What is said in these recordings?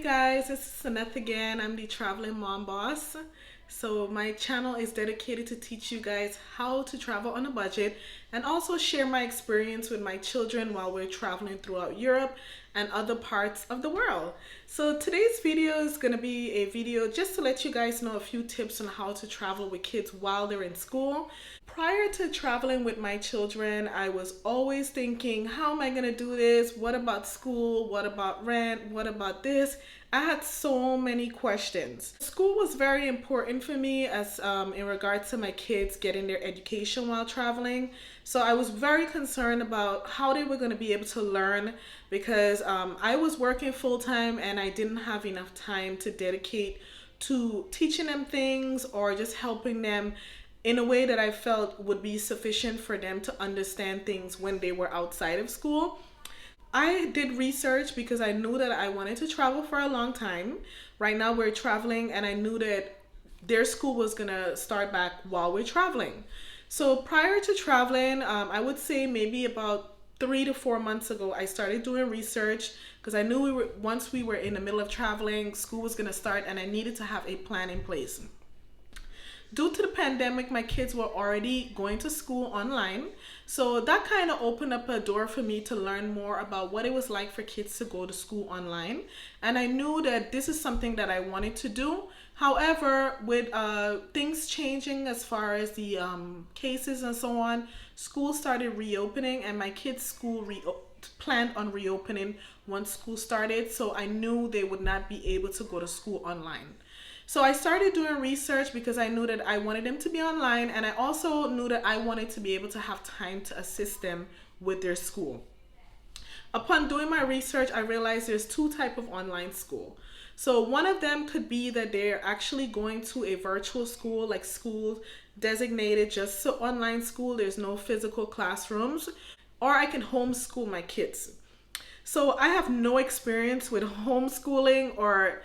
guys, this is Saneth again. I'm the traveling mom boss. So my channel is dedicated to teach you guys how to travel on a budget and also share my experience with my children while we're traveling throughout Europe and other parts of the world. So today's video is going to be a video just to let you guys know a few tips on how to travel with kids while they're in school. Prior to traveling with my children, I was always thinking, how am I going to do this? What about school? What about rent? What about this? I had so many questions. School was very important for me as in regards to my kids getting their education while traveling. So I was very concerned about how they were going to be able to learn because I was working full time and I didn't have enough time to dedicate to teaching them things or just helping them in a way that I felt would be sufficient for them to understand things when they were outside of school. I did research because I knew that I wanted to travel for a long time. Right now we're traveling and I knew that their school was gonna start back while we're traveling. So prior to traveling, I would say maybe about 3 to 4 months ago, I started doing research because I knew once we were in the middle of traveling, school was gonna start and I needed to have a plan in place. Due to the pandemic, my kids were already going to school online. So that kind of opened up a door for me to learn more about what it was like for kids to go to school online. And I knew that this is something that I wanted to do. However, with things changing as far as the cases and so on, school started reopening and my kids' school planned on reopening once school started. So I knew they would not be able to go to school online. So I started doing research because I knew that I wanted them to be online and I also knew that I wanted to be able to have time to assist them with their school. Upon doing my research, I realized there's two types of online school. So one of them could be that they're actually going to a virtual school, like school designated just so online school, there's no physical classrooms, or I can homeschool my kids. So I have no experience with homeschooling or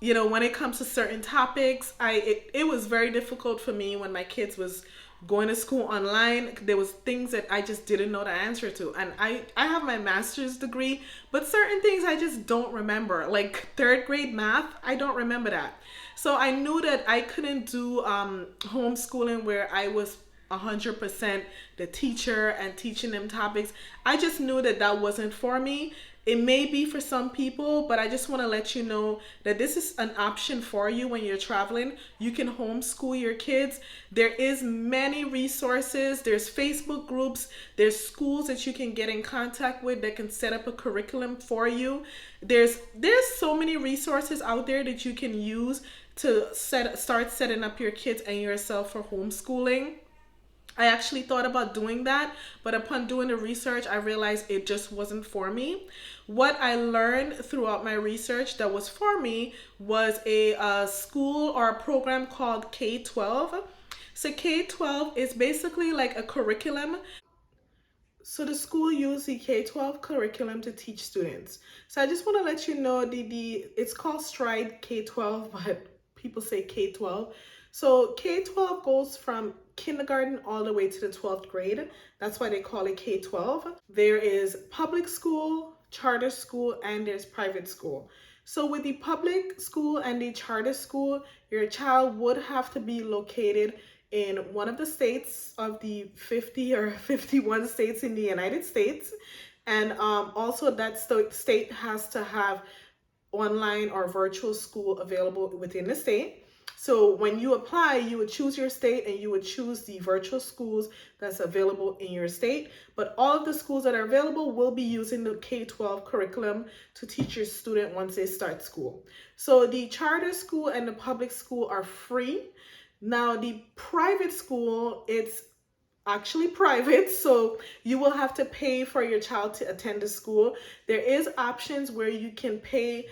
when it comes to certain topics, it was very difficult for me when my kids was going to school online. There was things that I just didn't know the answer to. And I have my master's degree, but certain things I just don't remember. Like third grade math, I don't remember that. So I knew that I couldn't do homeschooling where I was 100% the teacher and teaching them topics. I just knew that that wasn't for me. It may be for some people, but I just want to let you know that this is an option for you when you're traveling. You can homeschool your kids. There is many resources. There's Facebook groups. There's schools that you can get in contact with that can set up a curriculum for you. There's so many resources out there that you can use to start setting up your kids and yourself for homeschooling. I actually thought about doing that, but upon doing the research, I realized it just wasn't for me. What I learned throughout my research that was for me was a school or a program called K-12. So K-12 is basically like a curriculum. So the school used the K-12 curriculum to teach students. So I just want to let you know it's called Stride K-12, but people say K-12. So K-12 goes from kindergarten all the way to the 12th grade. That's why they call it K-12. There is public school, charter school, and there's private school. So with the public school and the charter school, your child would have to be located in one of the states of the 50 or 51 states in the United States. And also that state has to have online or virtual school available within the state. So when you apply, you would choose your state and you would choose the virtual schools that's available in your state. But all of the schools that are available will be using the K-12 curriculum to teach your student once they start school. So the charter school and the public school are free. Now the private school, it's actually private, so you will have to pay for your child to attend the school. There is options where you can pay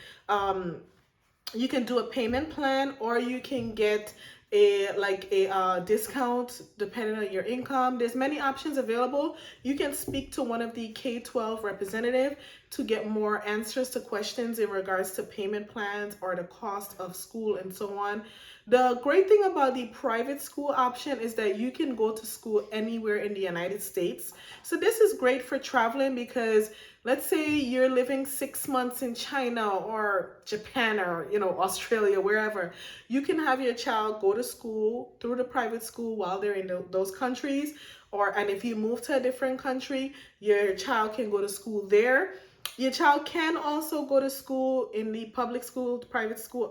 you can do a payment plan or you can get a discount depending on your income. There's many options available. You can speak to one of the K-12 representative to get more answers to questions in regards to payment plans or the cost of school and so on. The great thing about the private school option is that you can go to school anywhere in the United States. So this is great for traveling because let's say you're living 6 months in China or Japan or, Australia, wherever. You can have your child go to school through the private school while they're in those countries. And if you move to a different country, your child can go to school there. Your child can also go to school in the public school, private school,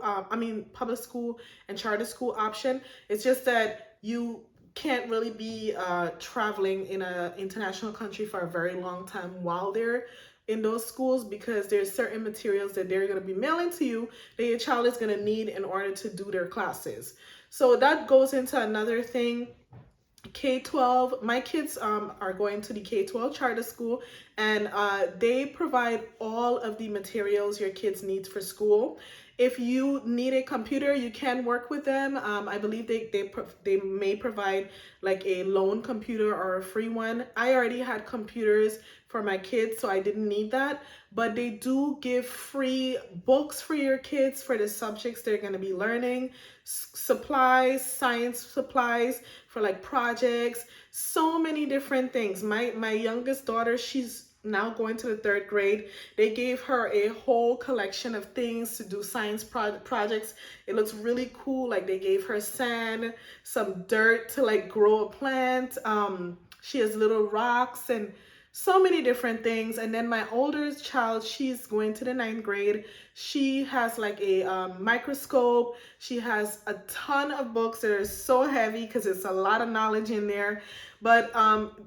public school and charter school option. It's just that you can't really be traveling in an international country for a very long time while they're in those schools, because there's certain materials that they're going to be mailing to you that your child is going to need in order to do their classes. So that goes into another thing. K-12, my kids are going to the K-12 charter school, and they provide all of the materials your kids need for school. If you need a computer, you can work with them. I believe they may provide like a loan computer or a free one. I already had computers for my kids, so I didn't need that. But they do give free books for your kids for the subjects they're going to be learning, supplies, science supplies for like projects, so many different things. My youngest daughter, she's now going to the 3rd grade. They gave her a whole collection of things to do science projects. It looks really cool. Like they gave her sand, some dirt to like grow a plant. She has little rocks and so many different things. And then my older child, she's going to the 9th grade. She has like a microscope. She has a ton of books that are so heavy because it's a lot of knowledge in there. But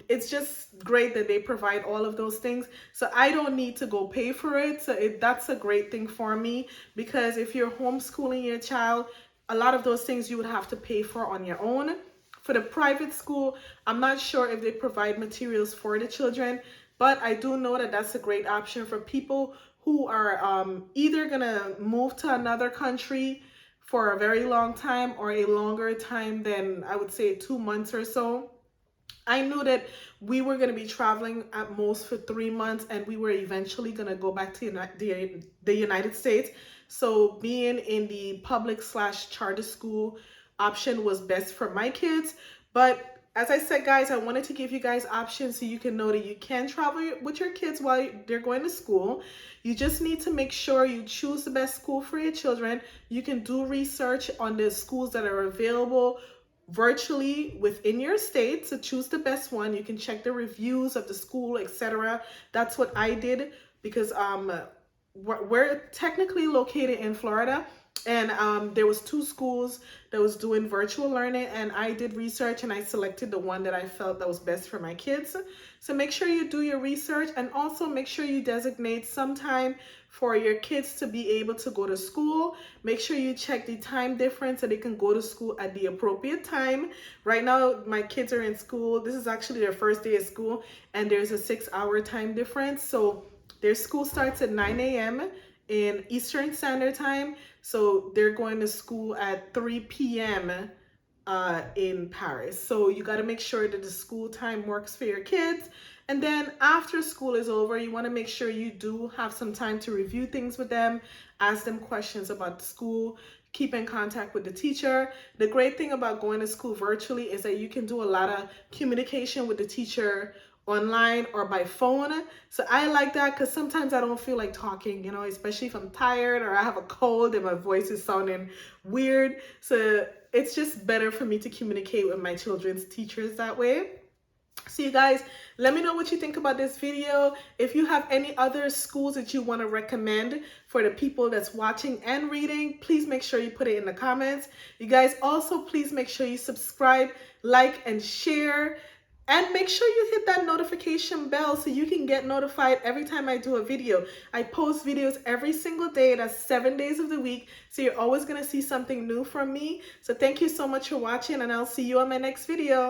it's just great that they provide all of those things. So I don't need to go pay for it. So that's a great thing for me, because if you're homeschooling your child, a lot of those things you would have to pay for on your own. For the private school, I'm not sure if they provide materials for the children, but I do know that that's a great option for people who are either gonna move to another country for a very long time or a longer time than, I would say, 2 months or so. I knew that we were going to be traveling at most for 3 months, and we were eventually going to go back to the United States. So being in the public slash charter school option was best for my kids. But as I said, guys, I wanted to give you guys options so you can know that you can travel with your kids while they're going to school. You just need to make sure you choose the best school for your children. You can do research on the schools that are available virtually within your state to choose the best one. You can check the reviews of the school, etc. That's what I did, because we're technically located in Florida, and there was 2 schools that was doing virtual learning, and I did research and I selected the one that I felt that was best for my kids. So make sure you do your research, and also make sure you designate some time for your kids to be able to go to school. Make sure you check the time difference so they can go to school at the appropriate time. Right now, my kids are in school. This is actually their first day of school, and there's a 6-hour time difference. So their school starts at 9 a.m. in Eastern Standard Time. So they're going to school at 3 p.m. In Paris. So you got to make sure that the school time works for your kids. And then after school is over, you want to make sure you do have some time to review things with them, ask them questions about school, keep in contact with the teacher. The great thing about going to school virtually is that you can do a lot of communication with the teacher online or by phone. So I like that, because sometimes I don't feel like talking, especially if I'm tired or I have a cold and my voice is sounding weird. So it's just better for me to communicate with my children's teachers that way. So you guys, let me know what you think about this video. If you have any other schools that you want to recommend for the people that's watching and reading, please make sure you put it in the comments. You guys also, please make sure you subscribe, like, and share. And make sure you hit that notification bell so you can get notified every time I do a video. I post videos every single day. That's 7 days of the week. So you're always going to see something new from me. So thank you so much for watching, and I'll see you on my next video.